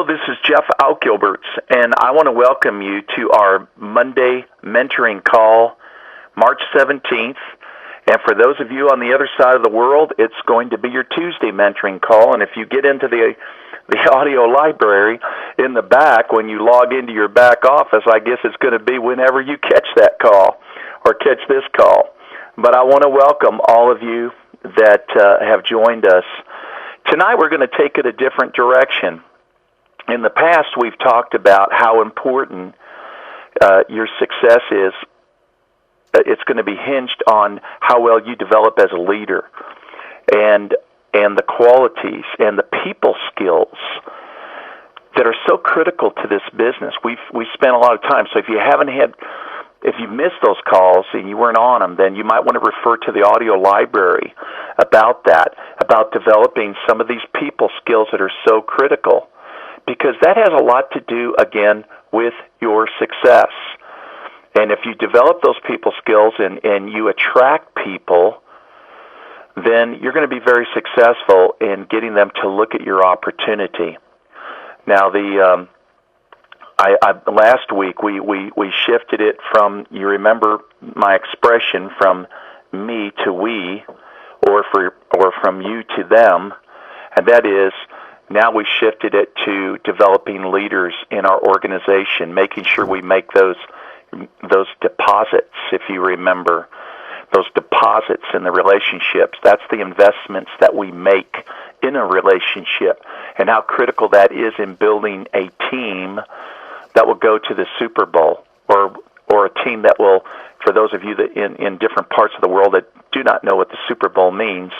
this is Jeff Altgilbers, and I want to welcome you to our Monday mentoring call, March 17th. And for those of you on the other side of the world, it's going to be your Tuesday mentoring call. And if you get into the audio library in the back, when you log into your back office, I guess it's going to be whenever you catch that call or catch this call. But I want to welcome all of you that have joined us. Tonight we're going to take it a different direction. In the past, we've talked about how important your success is. It's going to be hinged on how well you develop as a leader, and the qualities and the people skills that are so critical to this business. We spent a lot of time. So if you missed those calls and you weren't on them, then you might want to refer to the audio library about that, about developing some of these people skills that are so critical, because that has a lot to do, again, with your success. And if you develop those people skills and you attract people, then you're going to be very successful in getting them to look at your opportunity. Now, last week we shifted it from, you remember my expression, from me to we, or from you to them, and that is, now we shifted it to developing leaders in our organization, making sure we make those deposits, if you remember, those deposits in the relationships. That's the investments that we make in a relationship, and how critical that is in building a team that will go to the Super Bowl, or a team that will, for those of you that in different parts of the world that do not know what the Super Bowl means,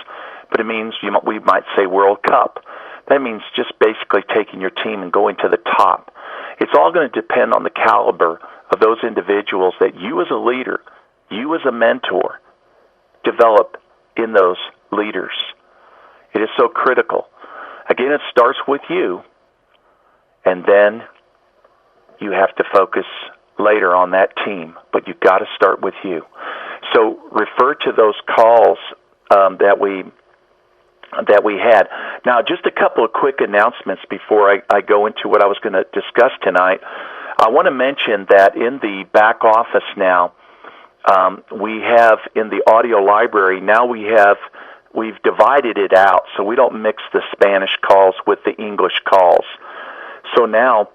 but it means, we might say, World Cup. That means just basically taking your team and going to the top. It's all going to depend on the caliber of those individuals that you as a leader, you as a mentor, develop in those leaders. It is so critical. Again, it starts with you, and then you have to focus later on that team, but you've got to start with you. So refer to those calls that we had. Now, just a couple of quick announcements before I go into what I was going to discuss tonight. I want to mention that in the back office now, we have in the audio library, now we've divided it out so we don't mix the Spanish calls with the English calls. So now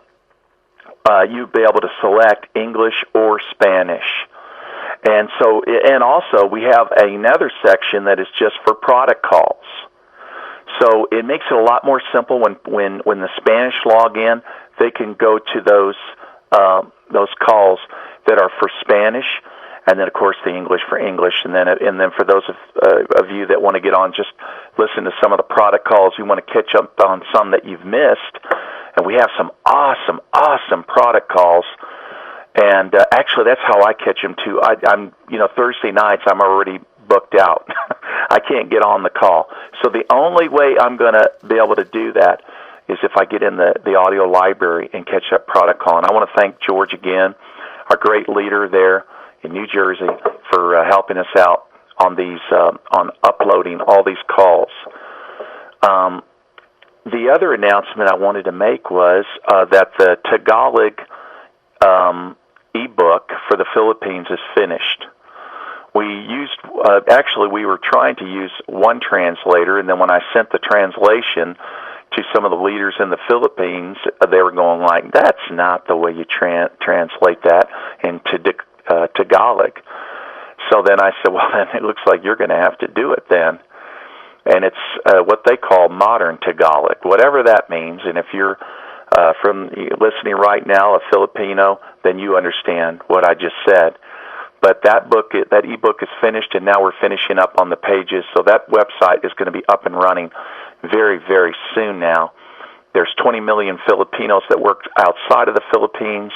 you'll be able to select English or Spanish. And also we have another section that is just for product calls. So it makes it a lot more simple when the Spanish log in, they can go to those calls that are for Spanish, and then of course the English for English, and then for those of you that want to get on, just listen to some of the product calls. You want to catch up on some that you've missed, and we have some awesome product calls. And actually, that's how I catch them too. I'm Thursday nights I'm already booked out. I can't get on the call. So the only way I'm going to be able to do that is if I get in the audio library and catch that product call. And I want to thank George again, our great leader there in New Jersey, for helping us out on these on uploading all these calls. The other announcement I wanted to make was that the Tagalog ebook for the Philippines is finished. We were trying to use one translator, and then when I sent the translation to some of the leaders in the Philippines, they were going like, that's not the way you translate that into Tagalog. So then I said, well, then it looks like you're going to have to do it then. And it's what they call modern Tagalog, whatever that means. And if you're listening right now, a Filipino, then you understand what I just said. But that ebook is finished, and now we're finishing up on the pages. So that website is going to be up and running very, very soon now. There's 20 million Filipinos that work outside of the Philippines.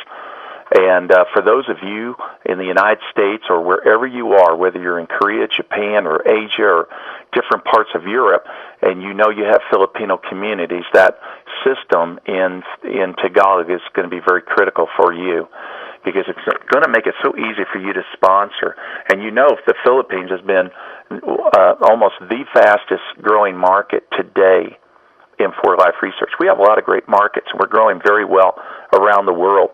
And for those of you in the United States or wherever you are, whether you're in Korea, Japan, or Asia, or different parts of Europe, and you know you have Filipino communities, that system in Tagalog is going to be very critical for you, because it's going to make it so easy for you to sponsor. And you know, if the Philippines has been almost the fastest growing market today in For Life Research. We have a lot of great markets, and we're growing very well around the world.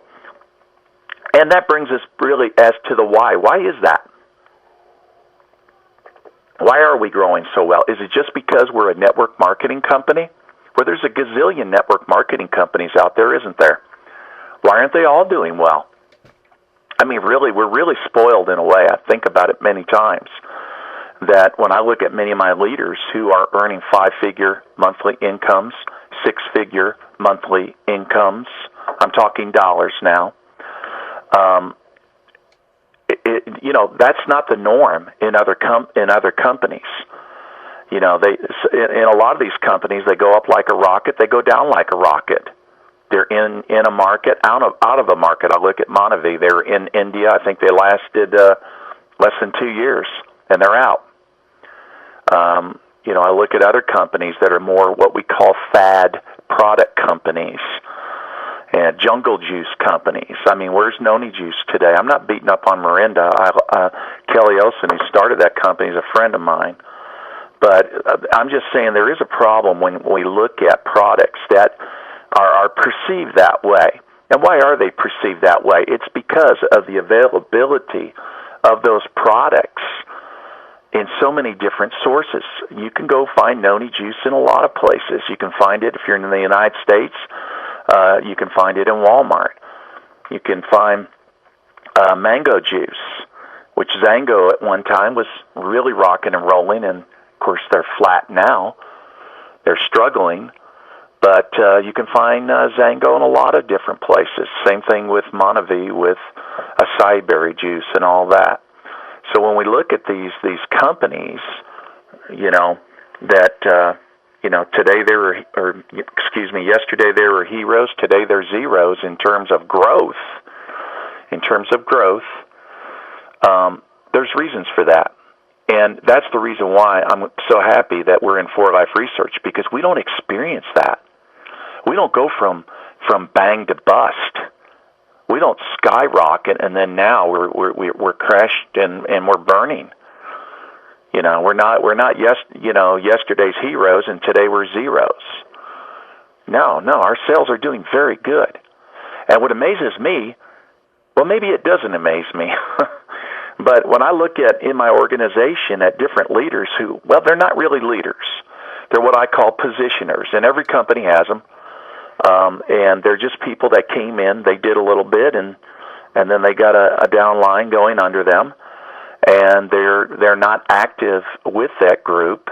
And that brings us really as to the why. Why is that? Why are we growing so well? Is it just because we're a network marketing company? Well, there's a gazillion network marketing companies out there, isn't there? Why aren't they all doing well? I mean, really, we're really spoiled in a way. I think about it many times, that when I look at many of my leaders who are earning 5-figure monthly incomes, 6-figure monthly incomes, I'm talking dollars now, that's not the norm in other companies. In a lot of these companies, they go up like a rocket, they go down like a rocket. They're in a market, out of a market. I look at Monavie. They're in India. I think they lasted less than 2 years, and they're out. I look at other companies that are more what we call fad product companies and jungle juice companies. I mean, where's Noni Juice today? I'm not beating up on Mirinda. Kelly Olson, who started that company, is a friend of mine. But I'm just saying there is a problem when we look at products that are perceived that way. And why are they perceived that way? It's because of the availability of those products in so many different sources. You can go find Noni Juice in a lot of places. You can find it if you're in the United States. You can find it in Walmart. You can find mango juice, which Zango at one time was really rocking and rolling, and of course they're flat now. They're struggling. But you can find Zango in a lot of different places. Same thing with Monavie, with acai berry juice and all that. So when we look at these companies, yesterday they were heroes, today they're zeros in terms of growth. There's reasons for that. And that's the reason why I'm so happy that we're in For Life Research, because we don't experience that. We don't go from bang to bust. We don't skyrocket and then now we're crashed and we're burning. We're not yesterday's heroes and today we're zeros. No, our sales are doing very good. And what amazes me, well, maybe it doesn't amaze me, but when I look at in my organization at different leaders who, well, they're not really leaders. They're what I call positioners, and every company has them. And they're just people that came in, they did a little bit, and then they got a down line going under them, and they're not active with that group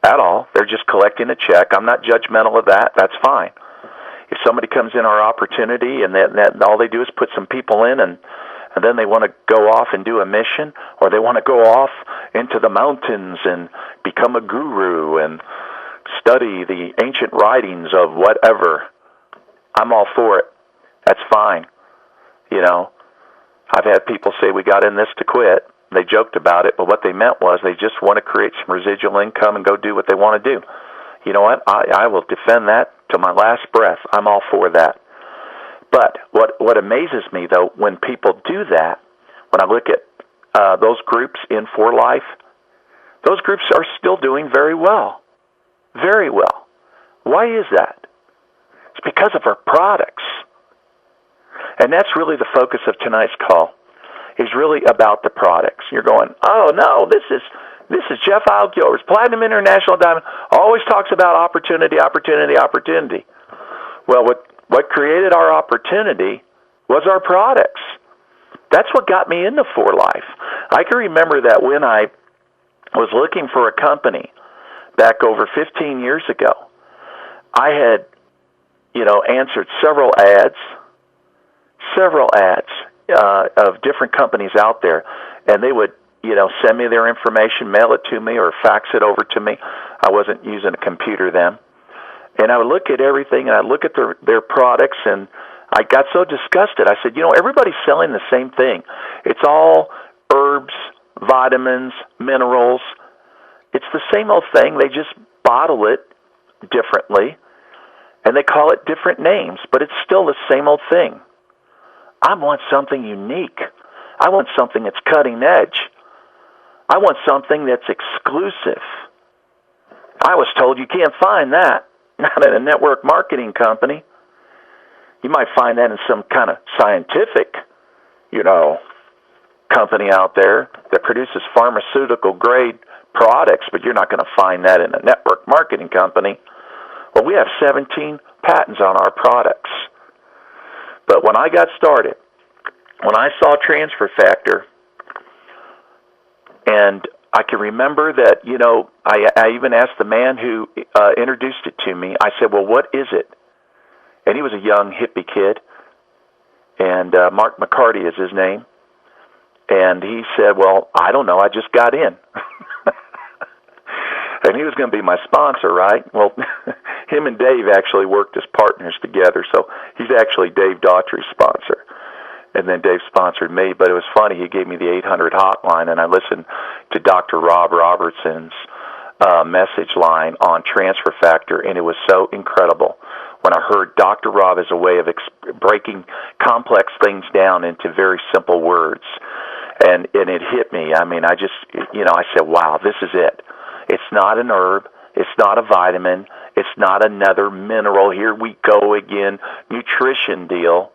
at all. They're just collecting a check. I'm not judgmental of that. That's fine. If somebody comes in our opportunity and that all they do is put some people in and then they want to go off and do a mission, or they want to go off into the mountains and become a guru and study the ancient writings of whatever, I'm all for it. That's fine. I've had people say we got in this to quit. They joked about it, but what they meant was they just want to create some residual income and go do what they want to do. You know what? I will defend that to my last breath. I'm all for that. But what amazes me, though, when people do that, when I look at those groups in For Life, those groups are still doing very well. Very well. Why is that? It's because of our products. And that's really the focus of tonight's call, is really about the products. You're going, oh, no, this is Jeff Altgilbers, Platinum International Diamond, always talks about opportunity, opportunity, opportunity. Well, what created our opportunity was our products. That's what got me into For Life. I can remember that when I was looking for a company back over 15 years ago, I had, answered several ads of different companies out there, and they would, send me their information, mail it to me, or fax it over to me. I wasn't using a computer then. And I would look at everything, and I'd look at their products, and I got so disgusted. I said, everybody's selling the same thing. It's all herbs, vitamins, minerals. It's the same old thing. They just bottle it differently, and they call it different names, but it's still the same old thing. I want something unique. I want something that's cutting edge. I want something that's exclusive. I was told you can't find that. Not in a network marketing company. You might find that in some kind of scientific, company out there that produces pharmaceutical grade products, but you're not going to find that in a network marketing company. Well, we have 17 patents on our products. But when I got started, when I saw Transfer Factor, and I can remember that, I even asked the man who introduced it to me, I said, well, what is it? And he was a young hippie kid, and Mark McCarty is his name. And he said, well, I don't know, I just got in. And he was going to be my sponsor, right? Well, him and Dave actually worked as partners together, so he's actually Dave Daughtry's sponsor. And then Dave sponsored me, but it was funny, he gave me the 800 hotline, and I listened to Dr. Rob Robertson's message line on Transfer Factor, and it was so incredible when I heard Dr. Rob as a way of breaking complex things down into very simple words. And it hit me. I mean, I said, wow, this is it. It's not an herb. It's not a vitamin. It's not another mineral. Here we go again, nutrition deal.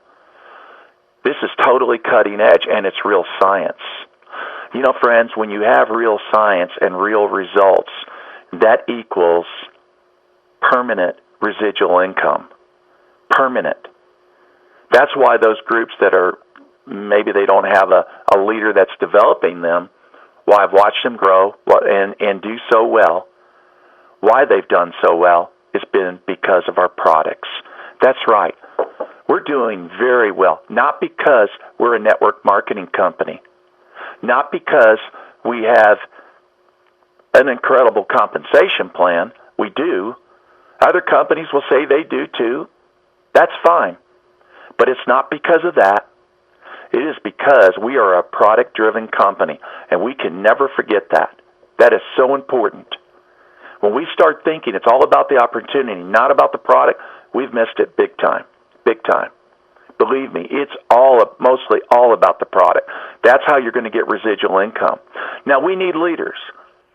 This is totally cutting edge, and it's real science. Friends, when you have real science and real results, that equals permanent residual income. Permanent. That's why those groups that are, maybe they don't have a leader that's developing them, why I've watched them grow and do so well, why they've done so well, has been because of our products. That's right. We're doing very well, not because we're a network marketing company, not because we have an incredible compensation plan. We do. Other companies will say they do too. That's fine. But it's not because of that. It is because we are a product-driven company, and we can never forget that. That is so important. When we start thinking it's all about the opportunity, not about the product, we've missed it big time. Big time. Believe me, it's mostly all about the product. That's how you're going to get residual income. Now, we need leaders.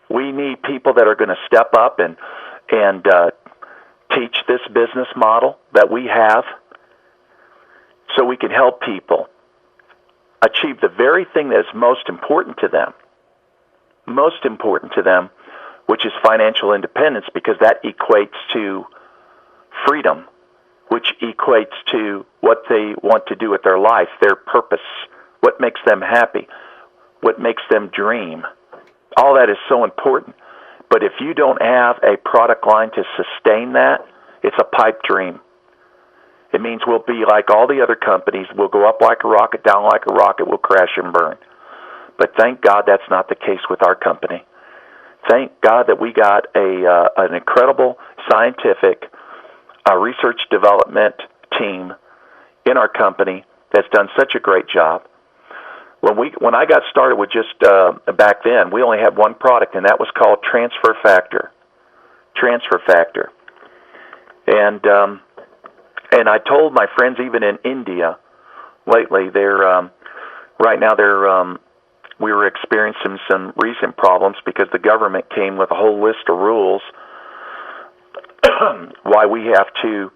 We need people that are going to step up and teach this business model that we have so we can help people achieve the very thing that is most important to them, which is financial independence, because that equates to freedom, which equates to what they want to do with their life, their purpose, what makes them happy, what makes them dream. All that is so important. But if you don't have a product line to sustain that, it's a pipe dream. It means we'll be like all the other companies. We'll go up like a rocket, down like a rocket. We'll crash and burn. But thank God that's not the case with our company. Thank God that we got an incredible scientific research development team in our company that's done such a great job. When I got started with just back then, we only had one product, and that was called Transfer Factor. Transfer Factor. And I told my friends even in India lately, we were experiencing some recent problems because the government came with a whole list of rules why we have to,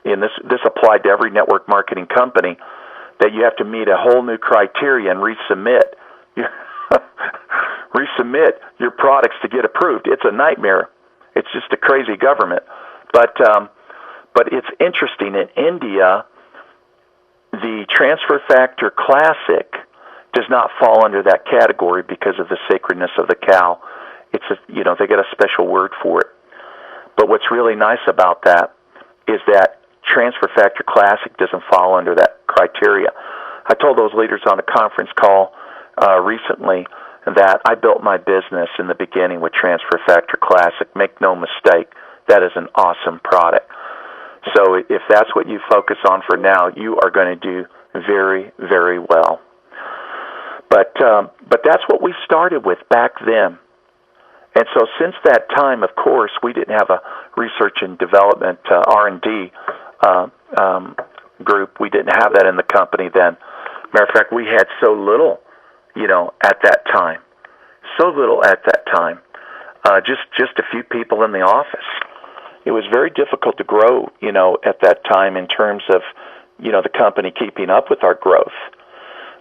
and this applied to every network marketing company, that you have to meet a whole new criteria and resubmit your products to get approved. It's a nightmare. It's just a crazy government. But it's interesting. In India, the Transfer Factor Classic does not fall under that category because of the sacredness of the cow. They get a special word for it. But what's really nice about that is that Transfer Factor Classic doesn't fall under that criteria. I told those leaders on a conference call recently that I built my business in the beginning with Transfer Factor Classic. Make no mistake, that is an awesome product. So if that's what you focus on for now, you are going to do very, very well. But that's what we started with back then. And so since that time, of course, we didn't have a research and development R&D group. We didn't have that in the company then. Matter of fact, we had so little, at that time. So little at that time. Just a few people in the office. it was very difficult to grow, at that time in terms of, the company keeping up with our growth.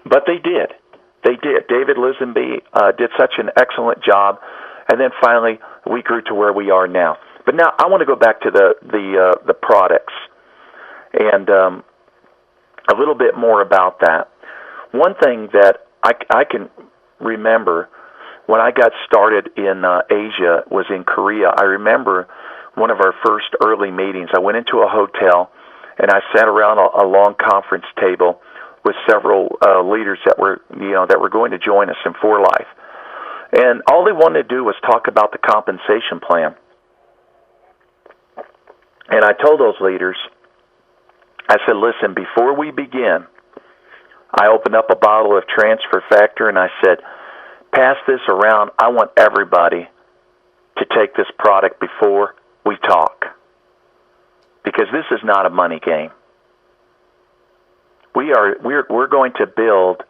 But they did. They did. David Lisenby did such an excellent job, and then finally we grew to where we are now. But now I want to go back to the products and a little bit more about that. One thing that I can remember when I got started in Asia was in Korea. I remember one of our first early meetings. I went into a hotel and I sat around a long conference table with several leaders that were going to join us in For Life. And all they wanted to do was talk about the compensation plan. And I told those leaders, I said, listen, before we begin, I opened up a bottle of Transfer Factor and I said, pass this around. I want everybody to take this product before we talk, because this is not a money game. We're going to build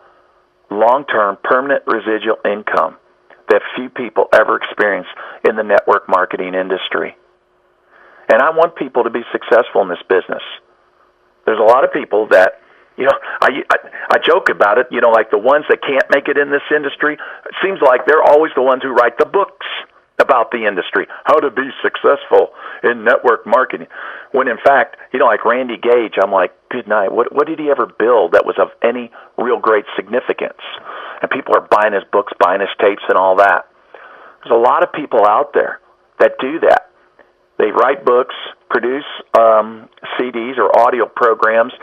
long-term permanent residual income that few people ever experience in the network marketing industry. And I want people to be successful in this business. There's a lot of people that, I joke about it, like the ones that can't make it in this industry. It seems like they're always the ones who write the books about the industry, how to be successful in network marketing. When in fact, like Randy Gage, I'm like, good night. What did he ever build that was of any real great significance? And people are buying his books, buying his tapes and all that. There's a lot of people out there that do that. They write books, produce CDs or audio programs,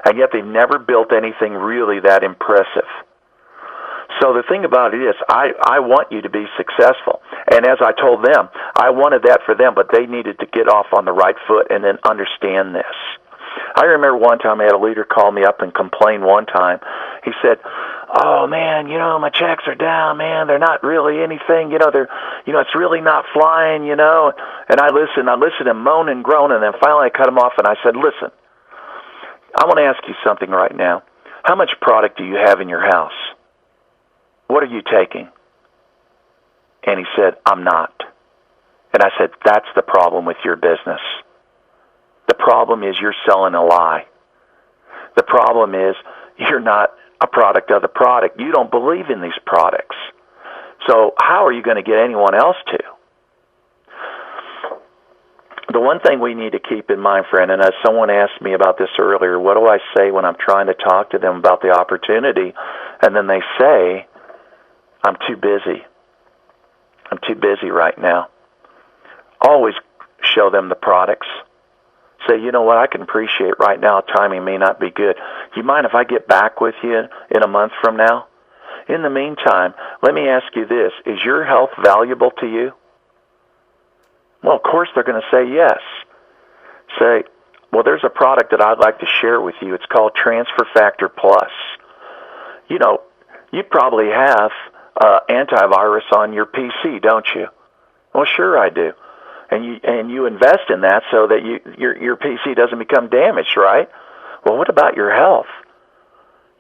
and yet they've never built anything really that impressive. So the thing about it is, I want you to be successful. And as I told them, I wanted that for them, but they needed to get off on the right foot and then understand this. I remember one time I had a leader call me up and complain one time. He said, oh man, my checks are down, man. They're not really anything, it's really not flying, And I listened and moan and groan, and then finally I cut him off and I said, listen, I want to ask you something right now. How much product do you have in your house? What are you taking? And he said, I'm not. And I said, that's the problem with your business. The problem is you're selling a lie. The problem is you're not a product of the product. You don't believe in these products. So how are you going to get anyone else to? The one thing we need to keep in mind, friend, and as someone asked me about this earlier, what do I say when I'm trying to talk to them about the opportunity? And then they say, I'm too busy. I'm too busy right now. Always show them the products. Say, you know what, I can appreciate right now timing may not be good. You mind if I get back with you in a month from now? In the meantime, let me ask you this. Is your health valuable to you? Well, of course they're going to say yes. Say, well, there's a product that I'd like to share with you. It's called Transfer Factor Plus. You probably have antivirus on your PC, don't you? Well, sure I do. And you invest in that so that your PC doesn't become damaged, right? Well, what about your health?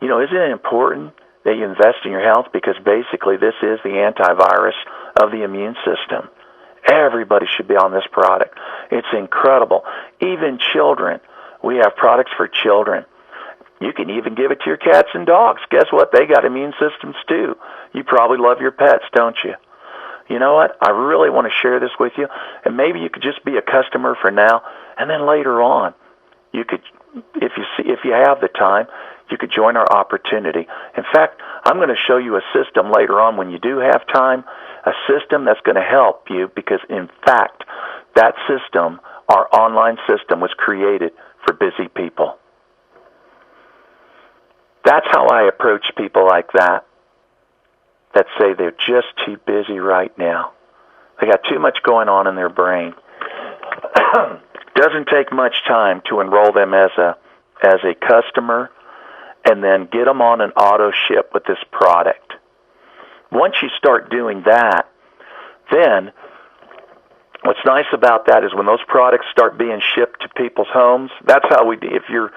Isn't it important that you invest in your health? Because basically this is the antivirus of the immune system. Everybody should be on this product. It's incredible. Even children. We have products for children. You can even give it to your cats and dogs. Guess what? They got immune systems too. You probably love your pets, don't you? You know what? I really want to share this with you. And maybe you could just be a customer for now, and then later on, you could, if you have the time, you could join our opportunity. In fact, I'm going to show you a system later on when you do have time, a system that's going to help you because, in fact, that system, our online system, was created for busy people. That's how I approach people like that say they're just too busy right now. They got too much going on in their brain. Doesn't take much time to enroll them as a customer and then get them on an auto ship with this product. Once you start doing that, then what's nice about that is when those products start being shipped to people's homes, that's how we do. If you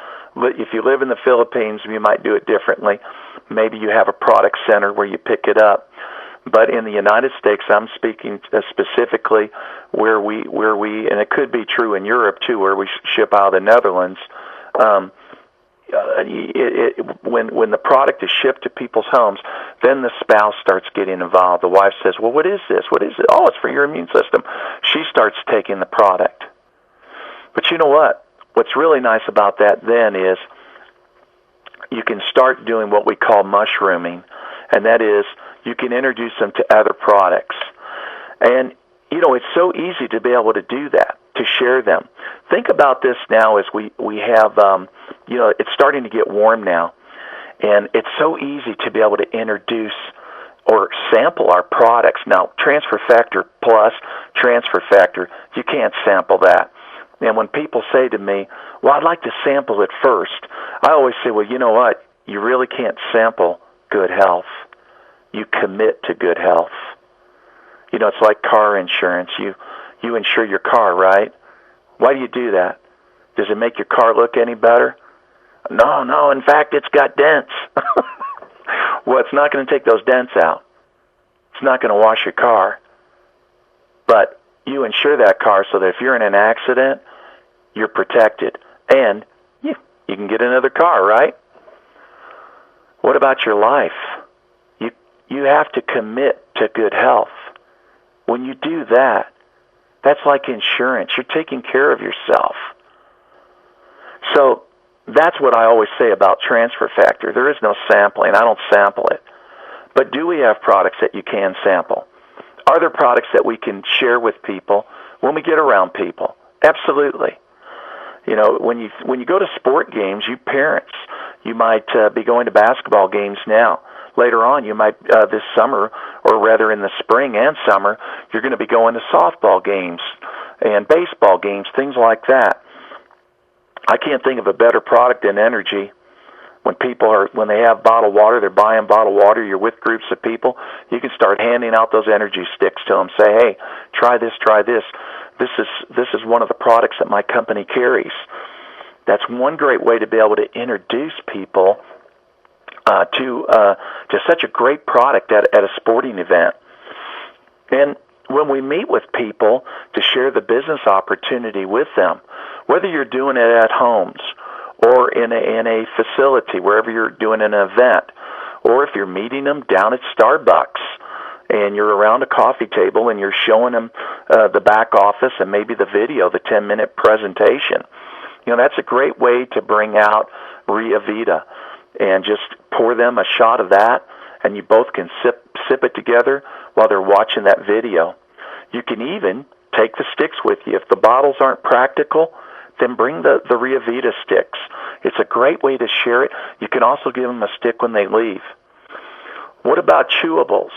live in the Philippines, you might do it differently. Maybe you have a product center where you pick it up. But in the United States, I'm speaking specifically where we, and it could be true in Europe too, where we ship out of the Netherlands. When the product is shipped to people's homes, then the spouse starts getting involved. The wife says, "Well, what is this? What is it? Oh, it's for your immune system." She starts taking the product. But you know what? What's really nice about that then is you can start doing what we call mushrooming, and that is you can introduce them to other products. And, you know, it's so easy to be able to do that, to share them. Think about this now as we have, you know, it's starting to get warm now, and it's so easy to be able to introduce or sample our products. Now, Transfer Factor Plus, Transfer Factor, you can't sample that. And when people say to me, "Well, I'd like to sample it first," I always say, "Well, you know what? You really can't sample good health. You commit to good health." You know, it's like car insurance. You insure your car, right? Why do you do that? Does it make your car look any better? No. In fact, it's got dents. Well, it's not going to take those dents out. It's not going to wash your car. But you insure that car so that if you're in an accident, you're protected. And you can get another car, right? What about your life? You have to commit to good health. When you do that, that's like insurance. You're taking care of yourself. So that's what I always say about Transfer Factor. There is no sampling. I don't sample it. But do we have products that you can sample? Are there products that we can share with people when we get around people? Absolutely. You know, when you go to sport games, you parents, you might be going to basketball games now. Later on, you might, this summer, or rather in the spring and summer, you're going to be going to softball games and baseball games, things like that. I can't think of a better product than energy. When they have bottled water, they're buying bottled water, you're with groups of people, you can start handing out those energy sticks to them. Say, "Hey, try this, try this. This is one of the products that my company carries." That's one great way to be able to introduce people to such a great product at a sporting event. And when we meet with people to share the business opportunity with them, whether you're doing it at homes or in a facility, wherever you're doing an event, or if you're meeting them down at Starbucks and you're around a coffee table and you're showing them the back office and maybe the video, the 10-minute presentation, you know, that's a great way to bring out Ria Vita and just pour them a shot of that, and you both can sip it together while they're watching that video. You can even take the sticks with you. If the bottles aren't practical, then bring the Ria Vita sticks. It's a great way to share it. You can also give them a stick when they leave. What about chewables?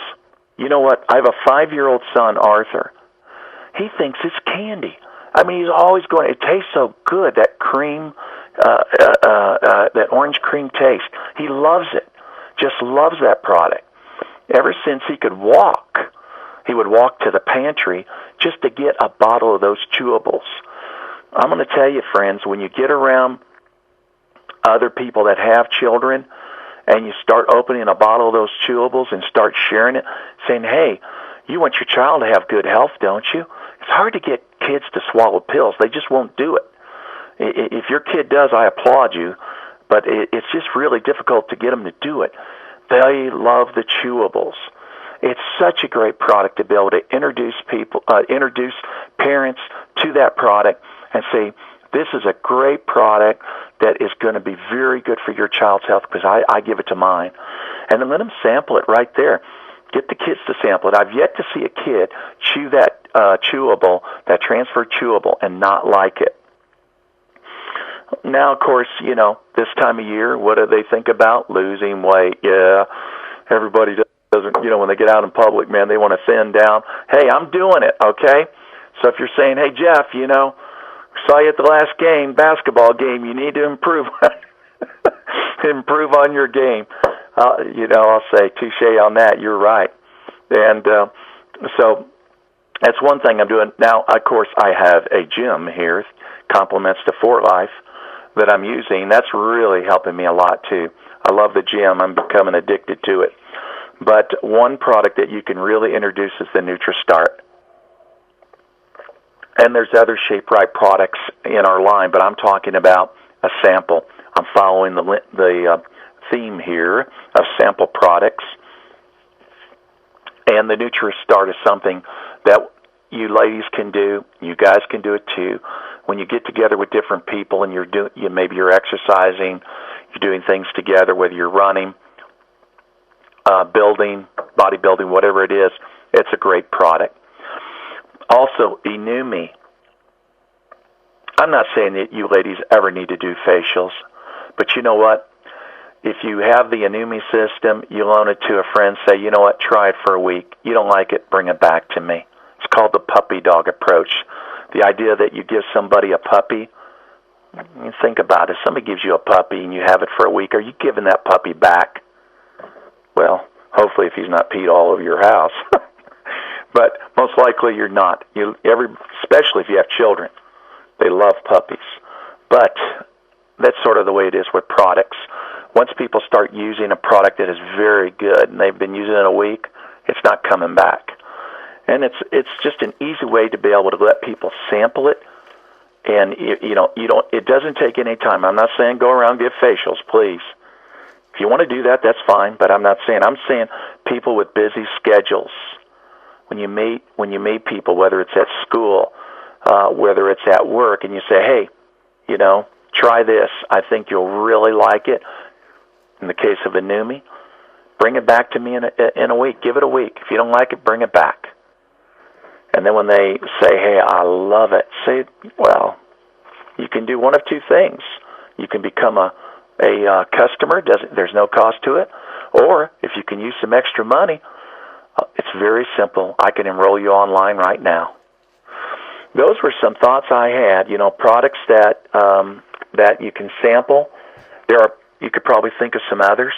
You know what? I have a 5-year-old son, Arthur. He thinks it's candy. I mean, he's always going, "It tastes so good, that cream, that orange cream taste." He loves it. Just loves that product. Ever since he could walk, he would walk to the pantry just to get a bottle of those chewables. I'm going to tell you, friends, when you get around other people that have children and you start opening a bottle of those chewables and start sharing it, saying, "Hey, you want your child to have good health, don't you?" It's hard to get kids to swallow pills. They just won't do it. If your kid does, I applaud you, but it's just really difficult to get them to do it. They love the chewables. It's such a great product to be able to introduce parents to that product and say, "This is a great product that is going to be very good for your child's health because I give it to mine." And then let them sample it right there. Get the kids to sample it. I've yet to see a kid chew that chewable, that transfer chewable, and not like it. Now, of course, you know, this time of year, what do they think about? Losing weight. Yeah, everybody doesn't, you know, when they get out in public, man, they want to thin down. Hey, I'm doing it, okay? So if you're saying, "Hey, Jeff, you know, saw you at the last game, basketball game, you need to improve improve on your game," you know, I'll say, touche on that, you're right. And so that's one thing I'm doing. Now, of course, I have a gym here, compliments to Fort Life, that I'm using. That's really helping me a lot, too. I love the gym. I'm becoming addicted to it. But one product that you can really introduce is the NutriStart. And there's other Shape Right products in our line, but I'm talking about a sample. I'm following the theme here of sample products. And the NutriStart is something that you ladies can do. You guys can do it too. When you get together with different people and maybe you're exercising, you're doing things together, whether you're running, building, bodybuilding, whatever it is, it's a great product. Also, Inumi. I'm not saying that you ladies ever need to do facials, but you know what? If you have the Inumi system, you loan it to a friend, say, you know what, try it for a week. You don't like it, bring it back to me. It's called the puppy dog approach. The idea that you give somebody a puppy, you think about it. Somebody gives you a puppy and you have it for a week. Are you giving that puppy back? Well, hopefully if he's not peed all over your house. But most likely you're not. Especially if you have children. They love puppies. But that's sort of the way it is with products. Once people start using a product that is very good and they've been using it a week, it's not coming back. And it's just an easy way to be able to let people sample it. And it doesn't take any time. I'm not saying go around and get facials, please. If you want to do that, that's fine, but I'm saying people with busy schedules. When you meet people, whether it's at school, whether it's at work, and you say, hey, try this. I think you'll really like it. In the case of Inumi, bring it back to me in a week. Give it a week. If you don't like it, bring it back. And then when they say, hey, I love it, say, well, you can do one of two things. You can become a customer. There's no cost to it. Or if you can use some extra money, it's very simple. I can enroll you online right now. Those were some thoughts I had. Products that you can sample. You could probably think of some others,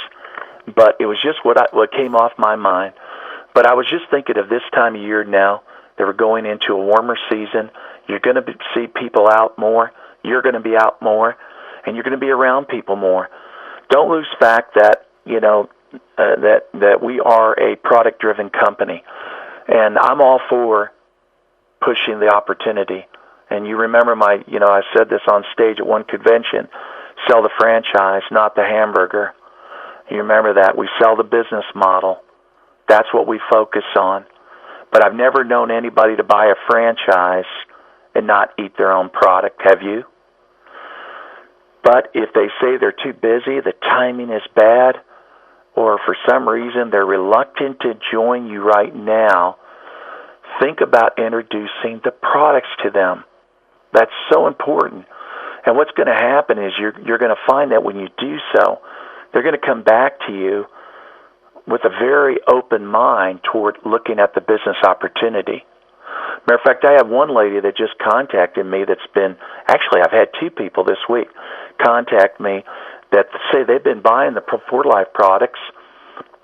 but it was just what came off my mind. But I was just thinking of this time of year now that we're going into a warmer season. You're going to see people out more. You're going to be out more, and you're going to be around people more. Don't lose fact that that we are a product-driven company, and I'm all for pushing the opportunity. And you remember I said this on stage at one convention. Sell the franchise, not the hamburger. You remember that. We sell the business model. That's what we focus on. But I've never known anybody to buy a franchise and not eat their own product. Have you? But if they say they're too busy, the timing is bad, or for some reason they're reluctant to join you right now, think about introducing the products to them. That's so important. And what's going to happen is you're going to find that when you do so, they're going to come back to you with a very open mind toward looking at the business opportunity. Matter of fact, I have one lady that just contacted me actually I've had two people this week contact me that say they've been buying the For Life products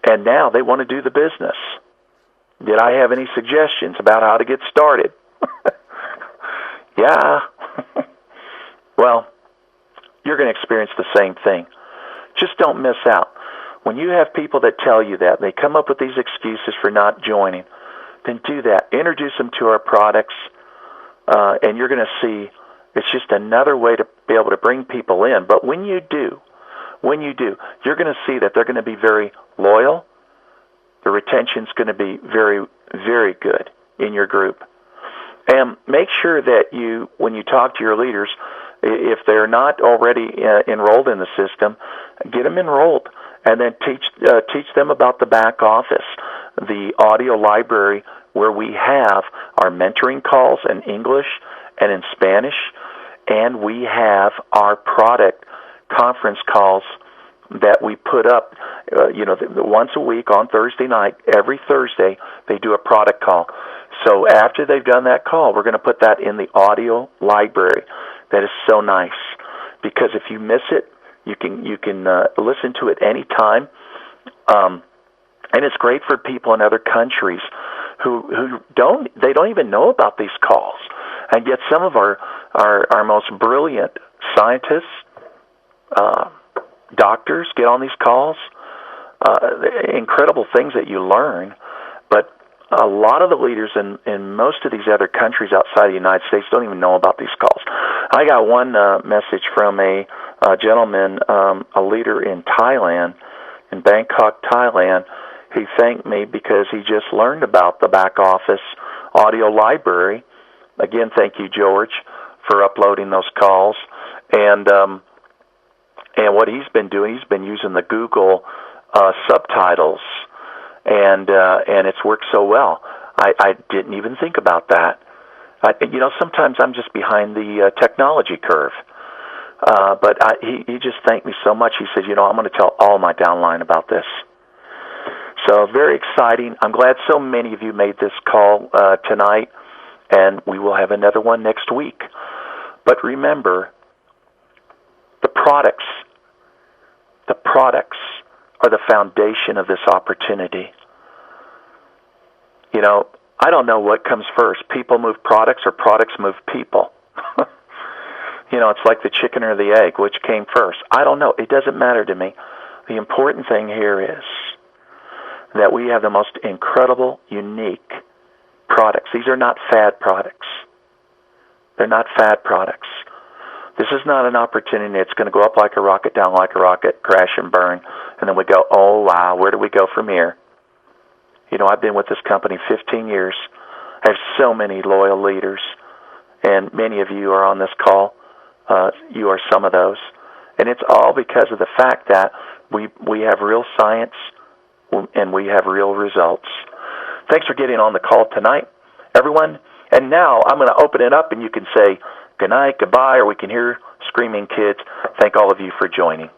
and now they want to do the business. Did I have any suggestions about how to get started? Yeah. Well, you're going to experience the same thing. Just don't miss out. When you have people that tell you that, they come up with these excuses for not joining, then do that. Introduce them to our products, and you're going to see it's just another way to be able to bring people in. But when you do, you're going to see that they're going to be very loyal. The retention's going to be very, very good in your group. And make sure that when you talk to your leaders, if they're not already enrolled in the system, get them enrolled, and then teach them about the back office, the audio library where we have our mentoring calls in English and in Spanish, and we have our product conference calls that we put up, once a week on Thursday night. Every Thursday they do a product call. So after they've done that call, we're going to put that in the audio library. That is so nice, because if you miss it, you can listen to it any time, and it's great for people in other countries who don't even know about these calls, and yet some of our most brilliant scientists, doctors get on these calls. incredible things that you learn. But a lot of the leaders in most of these other countries outside the United States don't even know about these calls. I got one message from a gentleman, a leader in Thailand, in Bangkok, Thailand. He thanked me because he just learned about the back office audio library. Again, thank you, George, for uploading those calls. And what he's been doing, he's been using the Google subtitles, and it's worked so well. I didn't even think about that. Sometimes I'm just behind the technology curve. But he just thanked me so much. He said, I'm going to tell all my downline about this. So very exciting. I'm glad so many of you made this call tonight, and we will have another one next week. But remember, the products are the foundation of this opportunity. I don't know what comes first. People move products or products move people. It's like the chicken or the egg. Which came first? I don't know. It doesn't matter to me. The important thing here is that we have the most incredible, unique products. These are not fad products. They're not fad products. This is not an opportunity that's going to go up like a rocket, down like a rocket, crash and burn, and then we go, oh, wow, where do we go from here? I've been with this company 15 years. I have so many loyal leaders, and many of you are on this call. You are some of those. And it's all because of the fact that we have real science and we have real results. Thanks for getting on the call tonight, everyone. And now I'm going to open it up, and you can say good night, goodbye, or we can hear screaming kids. Thank all of you for joining.